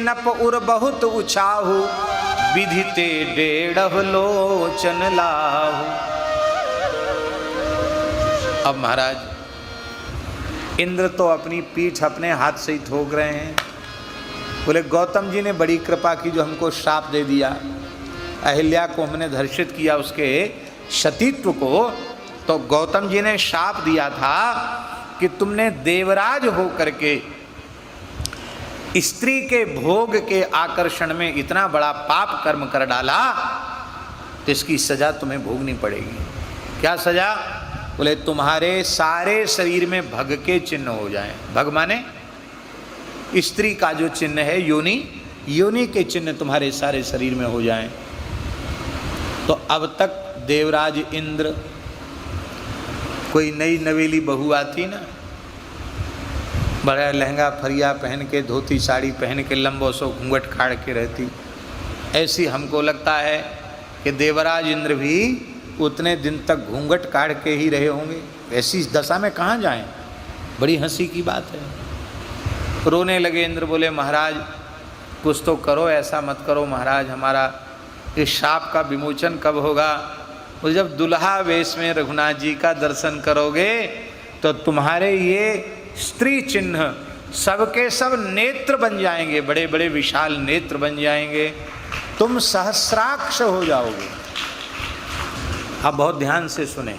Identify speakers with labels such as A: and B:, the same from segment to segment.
A: नप उर बहुत उछाहु, विधिते 1.5 लोचन लाहु। अब महाराज इंद्र तो अपनी पीठ अपने हाथ से ही ठोक रहे हैं। बोले गौतम जी ने बड़ी कृपा की जो हमको श्राप दे दिया, अहिल्या को हमने धर्षित किया, उसके सतीत्व को। तो गौतम जी ने श्राप दिया था कि तुमने देवराज हो करके स्त्री के भोग के आकर्षण में इतना बड़ा पाप कर्म कर डाला, तो इसकी सजा तुम्हें भोगनी पड़ेगी। क्या सजा? बोले तुम्हारे सारे शरीर में भग के चिन्ह हो जाएं। भग माने स्त्री का जो चिन्ह है, योनि, योनि के चिन्ह तुम्हारे सारे शरीर में हो जाएं। तो अब तक देवराज इंद्र, कोई नई नवेली बहू आती ना, बड़ा लहंगा फरिया पहन के, धोती साड़ी पहन के, लंबो सो घूंघट खाड़ के रहती, ऐसी हमको लगता है कि देवराज इंद्र भी उतने दिन तक घूंघट काढ़ के ही रहे होंगे। ऐसी दशा में कहाँ जाएं? बड़ी हंसी की बात है। रोने लगे इंद्र। बोले महाराज कुछ तो करो, ऐसा मत करो महाराज, हमारा इस शाप का विमोचन कब होगा? वो जब दुल्हा वेश में रघुनाथ जी का दर्शन करोगे तो तुम्हारे ये स्त्री चिन्ह सबके सब नेत्र बन जाएंगे, बड़े बड़े विशाल नेत्र बन जाएंगे, तुम सहस्राक्ष हो जाओगे। अब बहुत ध्यान से सुने।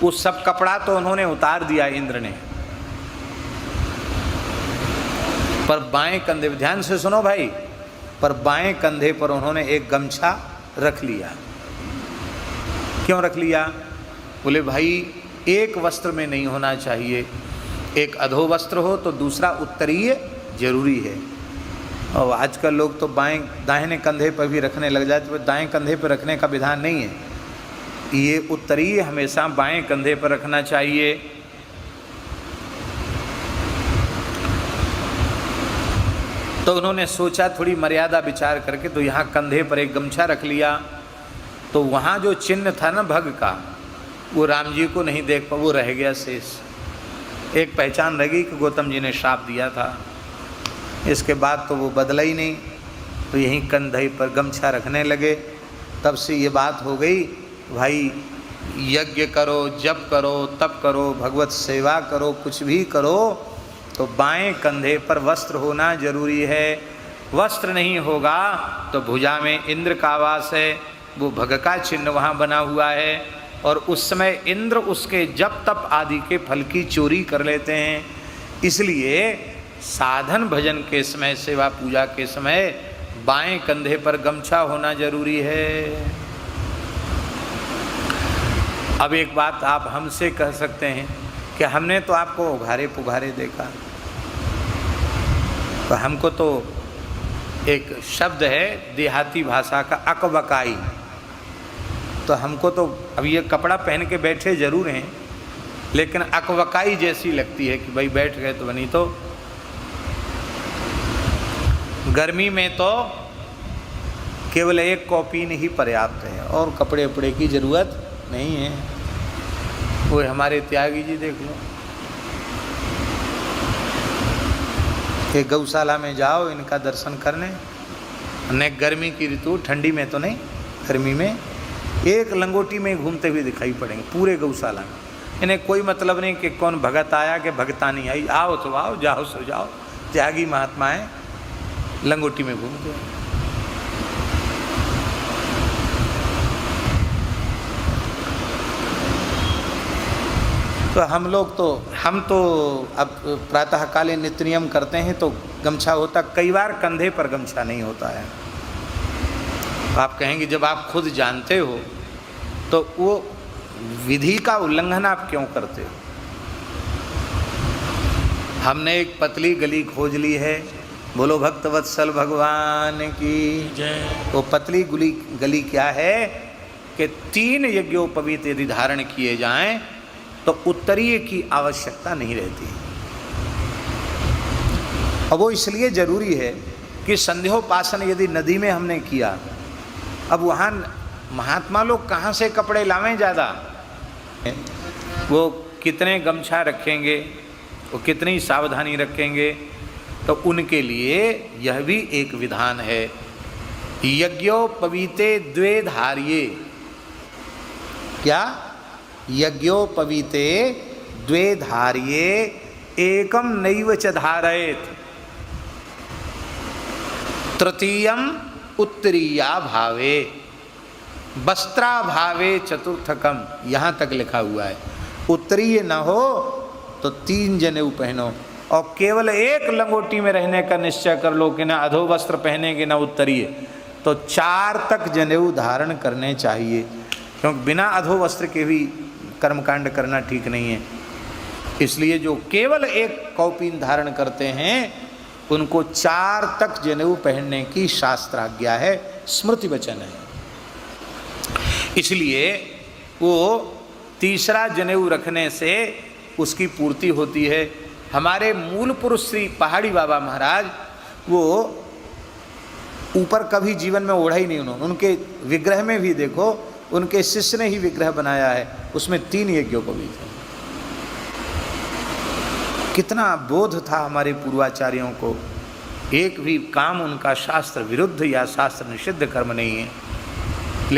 A: वो सब कपड़ा तो उन्होंने उतार दिया इंद्र ने, पर बाएं कंधे, ध्यान से सुनो भाई, पर बाएं कंधे पर उन्होंने एक गमछा रख लिया। क्यों रख लिया? बोले भाई एक वस्त्र में नहीं होना चाहिए, एक अधो वस्त्र हो तो दूसरा उत्तरीय जरूरी है। और आजकल लोग तो बाएं दाहिने कंधे पर भी रखने लग जाते, तो दाएं कंधे पर रखने का विधान नहीं है, ये उत्तरीय हमेशा बाएं कंधे पर रखना चाहिए। तो उन्होंने सोचा थोड़ी मर्यादा विचार करके, तो यहाँ कंधे पर एक गमछा रख लिया। तो वहाँ जो चिन्ह था ना भग का, वो राम जी को नहीं देख पा, वो रह गया शेष। एक पहचान रह गई कि गौतम जी ने श्राप दिया था। इसके बाद तो वो बदला ही नहीं, तो यहीं कंधे पर गमछा रखने लगे। तब से ये बात हो गई, भाई यज्ञ करो, जप करो, तप करो, भगवत सेवा करो, कुछ भी करो तो बाएं कंधे पर वस्त्र होना जरूरी है। वस्त्र नहीं होगा तो भुजा में इंद्र का वास है, वो भग का चिन्ह वहाँ बना हुआ है, और उस समय इंद्र उसके जप तप आदि के फल की चोरी कर लेते हैं। इसलिए साधन भजन के समय, सेवा पूजा के समय बाएं कंधे पर गमछा होना जरूरी है। अब एक बात आप हमसे कह सकते हैं कि हमने तो आपको उघारे पुघारे देखा, तो हमको तो एक शब्द है देहाती भाषा का अकबकाई, तो हमको तो अब ये कपड़ा पहन के बैठे जरूर हैं, लेकिन अकबकाई जैसी लगती है कि भाई बैठ गए तो बनी। तो गर्मी में तो केवल एक कॉपीन ही पर्याप्त है और कपड़े उपड़े की ज़रूरत नहीं है। वो हमारे त्यागी जी देख लो, कि गौशाला में जाओ इनका दर्शन करने, न गर्मी की ऋतु, ठंडी में तो नहीं, गर्मी में एक लंगोटी में घूमते हुए दिखाई पड़ेंगे पूरे गौशाला में। इन्हें कोई मतलब नहीं कि कौन भगत आया कि भगता नहीं आई, आओ तो आओ, जाओ सो जाओ। त्यागी महात्मा है, लंगोटी में घूमते हैं। तो हम तो अब प्रातःकालीन नित्य नियम करते हैं तो गमछा होता, कई बार कंधे पर गमछा नहीं होता है। आप कहेंगे जब आप खुद जानते हो तो वो विधि का उल्लंघन आप क्यों करते हो? हमने एक पतली गली खोज ली है, बोलो भक्त वत्सल भगवान की जय। वो पतली गली क्या है कि 3 यज्ञोपवीत यदि धारण किए जाएं तो उत्तरीय की आवश्यकता नहीं रहती। अब वो इसलिए जरूरी है कि संध्योपासन यदि नदी में हमने किया, अब वहाँ महात्मा लोग कहाँ से कपड़े लावें ज़्यादा? वो कितने गमछा रखेंगे, वो कितनी सावधानी रखेंगे। तो उनके लिए यह भी एक विधान है। यज्ञोपवीते द्वे धार्ये, क्या? यज्ञोपवीते द्वे धार्ये एकम नैव च धारयेत तृतीयम उत्तरीया भावे वस्त्राभावे चतुर्थकम, यहाँ तक लिखा हुआ है। उत्तरीय न हो तो 3 जनेऊ पहनो, और केवल एक लंगोटी में रहने का निश्चय कर लो कि ना अधो वस्त्र पहनेंगे ना उत्तरीय, तो 4 तक जनेऊ धारण करने चाहिए, क्योंकि बिना अधो वस्त्र के भी कर्मकांड करना ठीक नहीं है। इसलिए जो केवल एक कौपीन धारण करते हैं उनको 4 तक जनेऊ पहनने की शास्त्र आज्ञा है, स्मृति वचन है। इसलिए वो तीसरा जनेऊ रखने से उसकी पूर्ति होती है। हमारे मूल पुरुष श्री पहाड़ी बाबा महाराज वो ऊपर कभी जीवन में ओढ़ा ही नहीं उन्होंने। उनके विग्रह में भी देखो, उनके शिष्य ने ही विग्रह बनाया है, उसमें 3 यज्ञोपवीत थे। कितना बोध था हमारे पूर्वाचार्यों को, एक भी काम उनका शास्त्र विरुद्ध या शास्त्र निषिद्ध कर्म नहीं है।